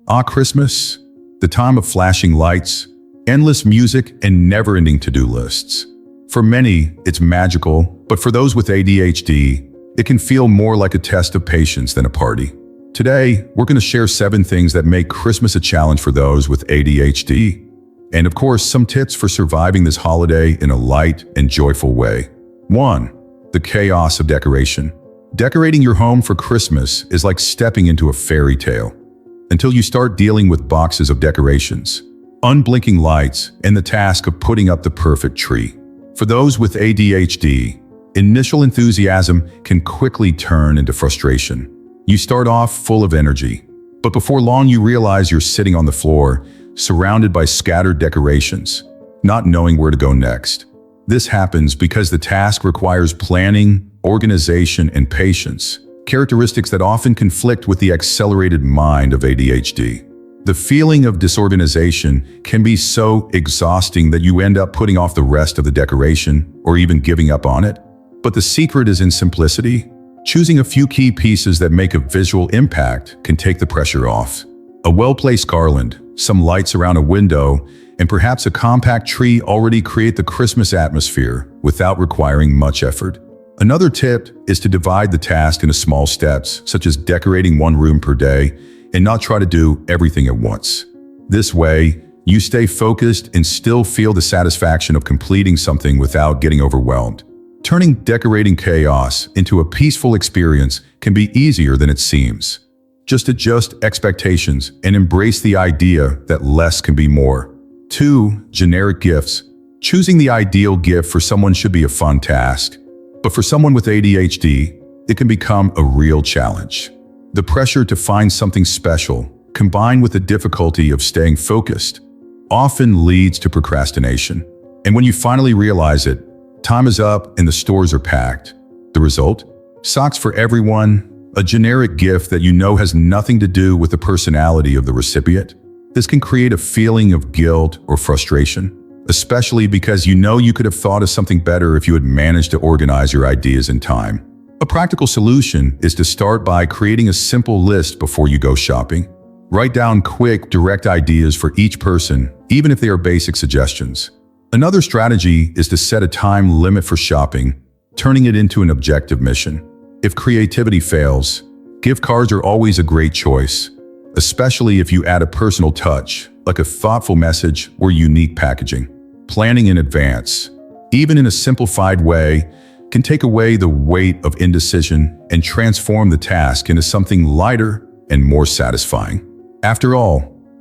Christmas, the time of flashing lights, endless music, and never-ending to-do lists. For many, it's magical, but for those with ADHD, it can feel more like a test of patience than a party. Today, we're going to share 7 things that make Christmas a challenge for those with ADHD. And of course, some tips for surviving this holiday in a light and joyful way. 1. The chaos of decoration. Decorating your home for Christmas is like stepping into a fairy tale. Until you start dealing with boxes of decorations, unblinking lights, and the task of putting up the perfect tree. For those with ADHD, initial enthusiasm can quickly turn into frustration. You start off full of energy, but before long you realize you're sitting on the floor, surrounded by scattered decorations, not knowing where to go next. This happens because the task requires planning, organization, and patience, characteristics that often conflict with the accelerated mind of ADHD. The feeling of disorganization can be so exhausting that you end up putting off the rest of the decoration or even giving up on it. But the secret is in simplicity. Choosing a few key pieces that make a visual impact can take the pressure off. A well-placed garland, some lights around a window, and perhaps a compact tree already create the Christmas atmosphere without requiring much effort. Another tip is to divide the task into small steps, such as decorating one room per day, and not try to do everything at once. This way, you stay focused and still feel the satisfaction of completing something without getting overwhelmed. Turning decorating chaos into a peaceful experience can be easier than it seems. Just adjust expectations and embrace the idea that less can be more. 2. Generic gifts. Choosing the ideal gift for someone should be a fun task, but for someone with ADHD, it can become a real challenge. The pressure to find something special, combined with the difficulty of staying focused, often leads to procrastination. And when you finally realize it, time is up and the stores are packed. The result? Socks for everyone, a generic gift that you know has nothing to do with the personality of the recipient. This can create a feeling of guilt or frustration, especially because you know you could have thought of something better if you had managed to organize your ideas in time. A practical solution is to start by creating a simple list before you go shopping. Write down quick, direct ideas for each person, even if they are basic suggestions. Another strategy is to set a time limit for shopping, turning it into an objective mission. If creativity fails, gift cards are always a great choice, especially if you add a personal touch, like a thoughtful message or unique packaging. Planning in advance, even in a simplified way, can take away the weight of indecision and transform the task into something lighter and more satisfying. After all,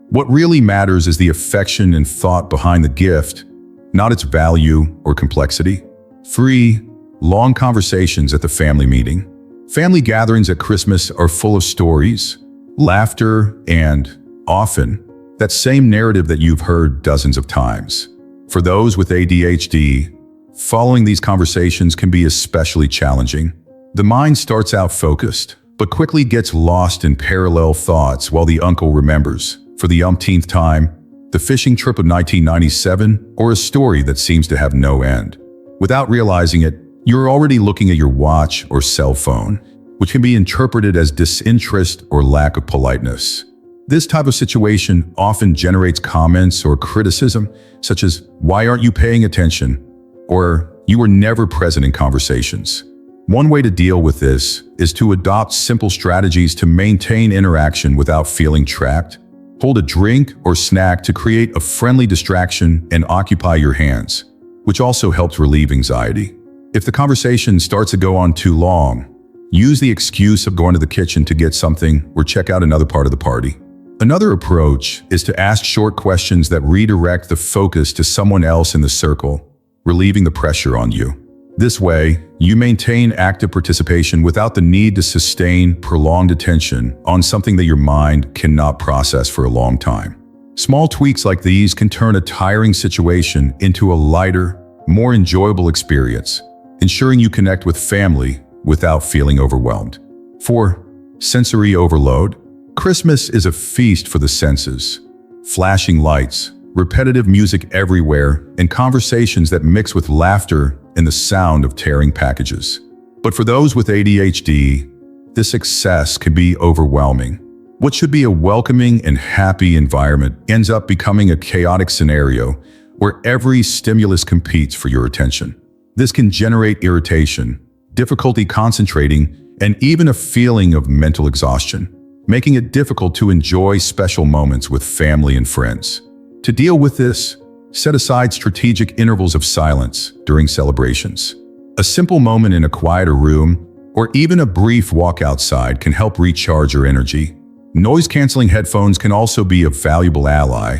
what really matters is the affection and thought behind the gift, not its value or complexity. 3. Long conversations at the family meeting. Family gatherings at Christmas are full of stories, laughter, and, often, that same narrative that you've heard dozens of times. For those with ADHD, following these conversations can be especially challenging. The mind starts out focused, but quickly gets lost in parallel thoughts while the uncle remembers, for the umpteenth time, the fishing trip of 1997 or a story that seems to have no end. Without realizing it, you're already looking at your watch or cell phone, which can be interpreted as disinterest or lack of politeness. This type of situation often generates comments or criticism, such as, "Why aren't you paying attention?" or "You were never present in conversations." One way to deal with this is to adopt simple strategies to maintain interaction without feeling trapped. Hold a drink or snack to create a friendly distraction and occupy your hands, which also helps relieve anxiety. If the conversation starts to go on too long, use the excuse of going to the kitchen to get something or check out another part of the party. Another approach is to ask short questions that redirect the focus to someone else in the circle, relieving the pressure on you. This way, you maintain active participation without the need to sustain prolonged attention on something that your mind cannot process for a long time. Small tweaks like these can turn a tiring situation into a lighter, more enjoyable experience, ensuring you connect with family without feeling overwhelmed. 4. Sensory overload. Christmas is a feast for the senses. Flashing lights, repetitive music everywhere, and conversations that mix with laughter and the sound of tearing packages. But for those with ADHD, this excess can be overwhelming. What should be a welcoming and happy environment ends up becoming a chaotic scenario where every stimulus competes for your attention. This can generate irritation, difficulty concentrating, and even a feeling of mental exhaustion, making it difficult to enjoy special moments with family and friends. To deal with this, set aside strategic intervals of silence during celebrations. A simple moment in a quieter room, or even a brief walk outside, can help recharge your energy. Noise-canceling headphones can also be a valuable ally,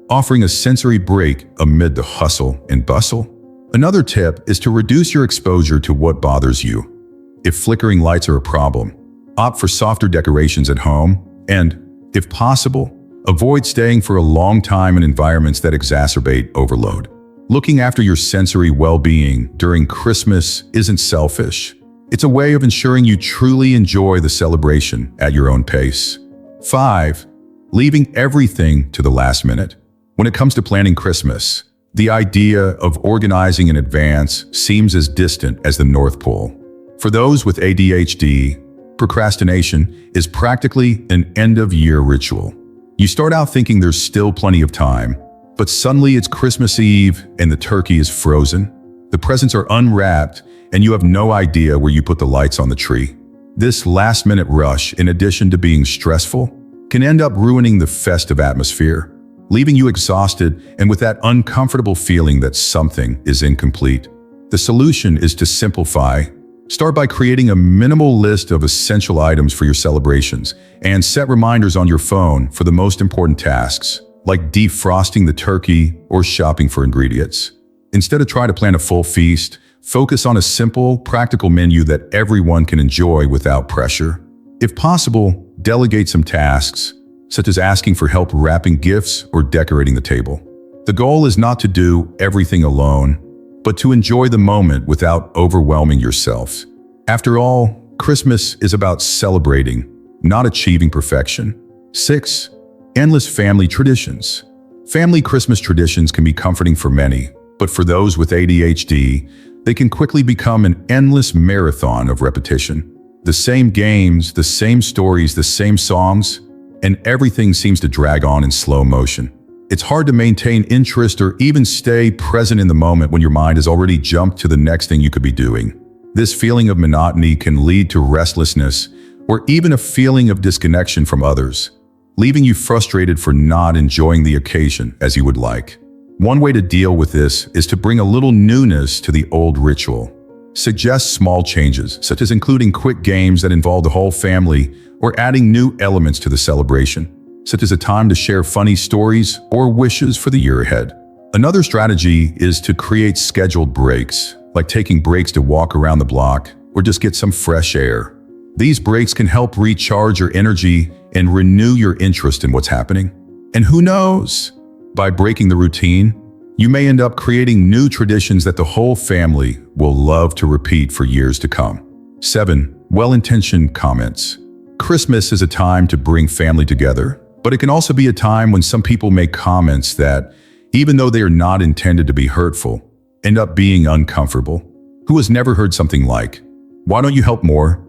offering a sensory break amid the hustle and bustle. Another tip is to reduce your exposure to what bothers you. If flickering lights are a problem, opt for softer decorations at home, and, if possible, avoid staying for a long time in environments that exacerbate overload. Looking after your sensory well-being during Christmas isn't selfish. It's a way of ensuring you truly enjoy the celebration at your own pace. 5. Leaving everything to the last minute. When it comes to planning Christmas, the idea of organizing in advance seems as distant as the North Pole. For those with ADHD, procrastination is practically an end-of-year ritual. You start out thinking there's still plenty of time, but suddenly it's Christmas Eve and the turkey is frozen. The presents are unwrapped and you have no idea where you put the lights on the tree. This last-minute rush, in addition to being stressful, can end up ruining the festive atmosphere, leaving you exhausted and with that uncomfortable feeling that something is incomplete. The solution is to simplify. Start by creating a minimal list of essential items for your celebrations and set reminders on your phone for the most important tasks, like defrosting the turkey or shopping for ingredients. Instead of trying to plan a full feast, focus on a simple, practical menu that everyone can enjoy without pressure. If possible, delegate some tasks, such as asking for help wrapping gifts or decorating the table. The goal is not to do everything alone, but to enjoy the moment without overwhelming yourself. After all, Christmas is about celebrating, not achieving perfection. 6. Endless family traditions. Family Christmas traditions can be comforting for many, but for those with ADHD, they can quickly become an endless marathon of repetition. The same games, the same stories, the same songs, and everything seems to drag on in slow motion. It's hard to maintain interest or even stay present in the moment when your mind has already jumped to the next thing you could be doing. This feeling of monotony can lead to restlessness or even a feeling of disconnection from others, leaving you frustrated for not enjoying the occasion as you would like. One way to deal with this is to bring a little newness to the old ritual. Suggest small changes, such as including quick games that involve the whole family or adding new elements to the celebration, such as a time to share funny stories or wishes for the year ahead. Another strategy is to create scheduled breaks, like taking breaks to walk around the block or just get some fresh air. These breaks can help recharge your energy and renew your interest in what's happening. And who knows? By breaking the routine, you may end up creating new traditions that the whole family will love to repeat for years to come. 7. Well-intentioned comments. Christmas is a time to bring family together, but it can also be a time when some people make comments that, even though they are not intended to be hurtful, end up being uncomfortable. Who has never heard something like, "Why don't you help more?"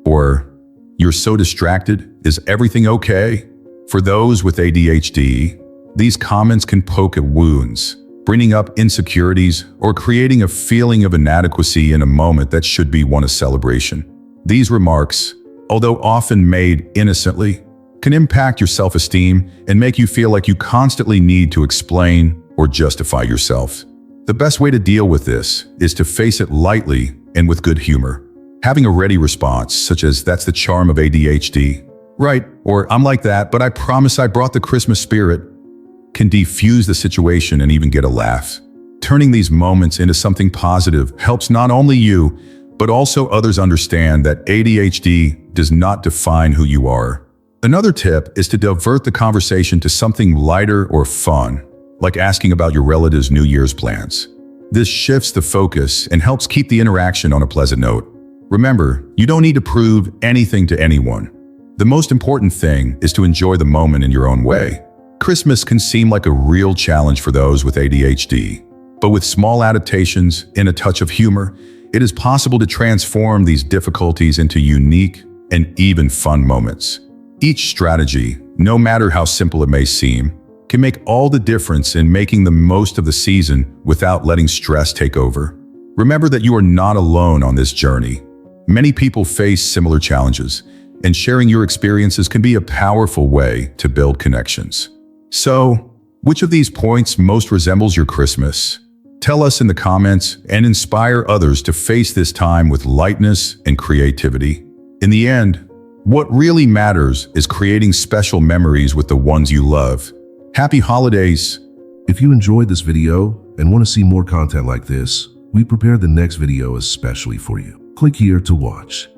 Or, "You're so distracted, is everything okay?" For those with ADHD, these comments can poke at wounds, bringing up insecurities or creating a feeling of inadequacy in a moment that should be one of celebration. These remarks, although often made innocently, can impact your self-esteem and make you feel like you constantly need to explain or justify yourself. The best way to deal with this is to face it lightly and with good humor. Having a ready response, such as, "That's the charm of ADHD," right, or "I'm like that, but I promise I brought the Christmas spirit," can defuse the situation and even get a laugh. Turning these moments into something positive helps not only you, but also others understand that ADHD does not define who you are. Another tip is to divert the conversation to something lighter or fun, like asking about your relatives' New Year's plans. This shifts the focus and helps keep the interaction on a pleasant note. Remember, you don't need to prove anything to anyone. The most important thing is to enjoy the moment in your own way. Christmas can seem like a real challenge for those with ADHD, but with small adaptations and a touch of humor, it is possible to transform these difficulties into unique and even fun moments. Each strategy, no matter how simple it may seem, can make all the difference in making the most of the season without letting stress take over. Remember that you are not alone on this journey. Many people face similar challenges, and sharing your experiences can be a powerful way to build connections. So, which of these points most resembles your Christmas? Tell us in the comments and inspire others to face this time with lightness and creativity. In the end, what really matters is creating special memories with the ones you love. Happy holidays! If you enjoyed this video and want to see more content like this, we prepared the next video especially for you. Click here to watch.